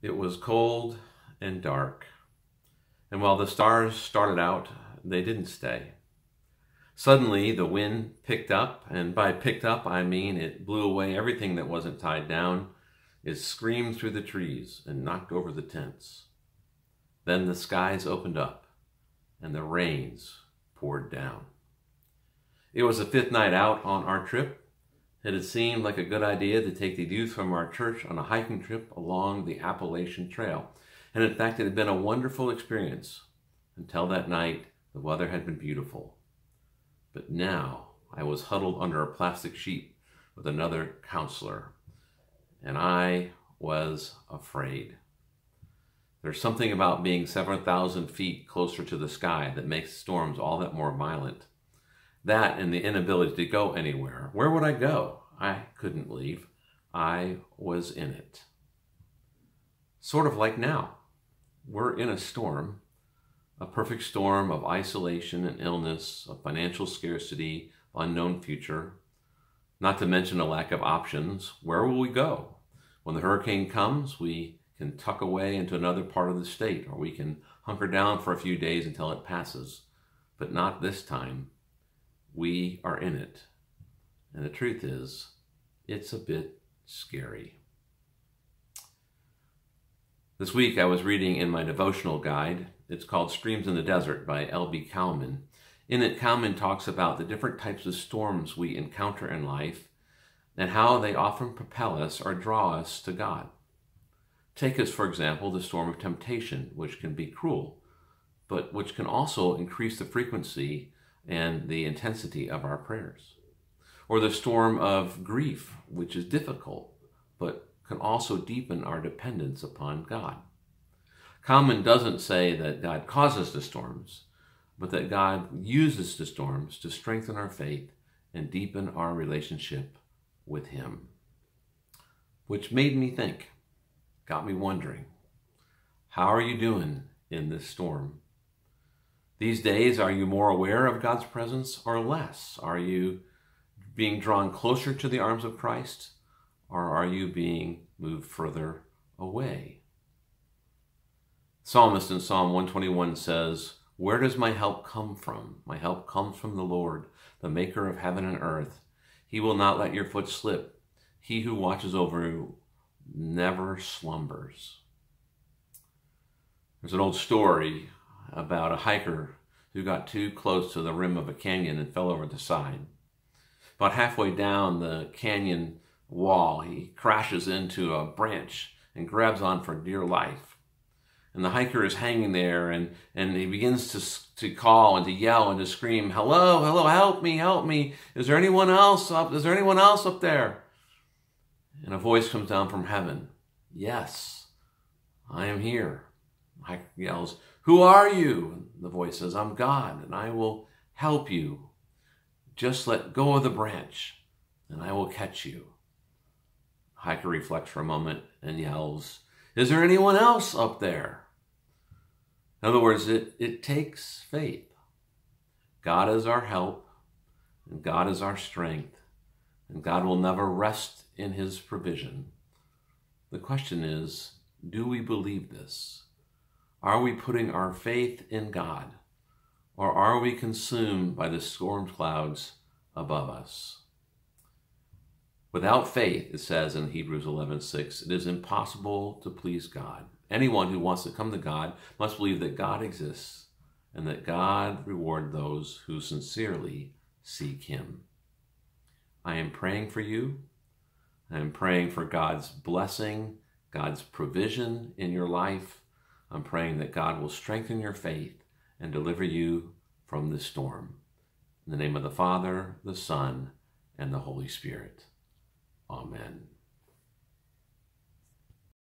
It was cold and dark, and while the stars started out, they didn't stay. Suddenly, the wind picked up, and by picked up, I mean it blew away everything that wasn't tied down. It screamed through the trees and knocked over the tents. Then the skies opened up, and the rains poured down. It was the fifth night out on our trip. It had seemed like a good idea to take the youth from our church on a hiking trip along the Appalachian Trail. And in fact, it had been a wonderful experience. Until that night, the weather had been beautiful. But now I was huddled under a plastic sheet with another counselor, and I was afraid. There's something about being 7,000 feet closer to the sky that makes storms all that more violent. That and the inability to go anywhere. Where would I go? I couldn't leave. I was in it. Sort of like now. We're in a storm, a perfect storm of isolation and illness, of financial scarcity, unknown future, not to mention a lack of options. Where will we go? When the hurricane comes, we can tuck away into another part of the state, or we can hunker down for a few days until it passes. But not this time. We are in it. And the truth is, it's a bit scary. This week I was reading in my devotional guide. It's called Streams in the Desert by L.B. Cowman. In it, Cowman talks about the different types of storms we encounter in life and how they often propel us or draw us to God. Take us, for example, the storm of temptation, which can be cruel, but which can also increase the frequency and the intensity of our prayers. Or the storm of grief, which is difficult, but can also deepen our dependence upon God. Cowman doesn't say that God causes the storms, but that God uses the storms to strengthen our faith and deepen our relationship with Him. Which made me think, got me wondering, how are you doing in this storm? These days, are you more aware of God's presence or less? Are you being drawn closer to the arms of Christ, or are you being moved further away? Psalmist in Psalm 121 says, "Where does my help come from? My help comes from the Lord, the maker of heaven and earth. He will not let your foot slip. He who watches over you never slumbers." There's an old story about a hiker who got too close to the rim of a canyon and fell over the side. About halfway down the canyon wall, he crashes into a branch and grabs on for dear life. And the hiker is hanging there, and he begins to call and to yell and to scream, "Hello, hello, help me, help me. Is there anyone else up? Is there anyone else up there?" And a voice comes down from heaven. "Yes, I am here." The hiker yells, "Who are you?" And the voice says, "I'm God, and I will help you. Just let go of the branch, and I will catch you." The hiker reflects for a moment and yells, "Is there anyone else up there?" In other words, it takes faith. God is our help, and God is our strength, and God will never rest in His provision. The question is, do we believe this? Are we putting our faith in God, or are we consumed by the storm clouds above us? Without faith, it says in Hebrews 11:6, it is impossible to please God. Anyone who wants to come to God must believe that God exists and that God rewards those who sincerely seek Him. I am praying for you. I am praying for God's blessing, God's provision in your life. I'm praying that God will strengthen your faith and deliver you from the storm. In the name of the Father, the Son, and the Holy Spirit. Amen.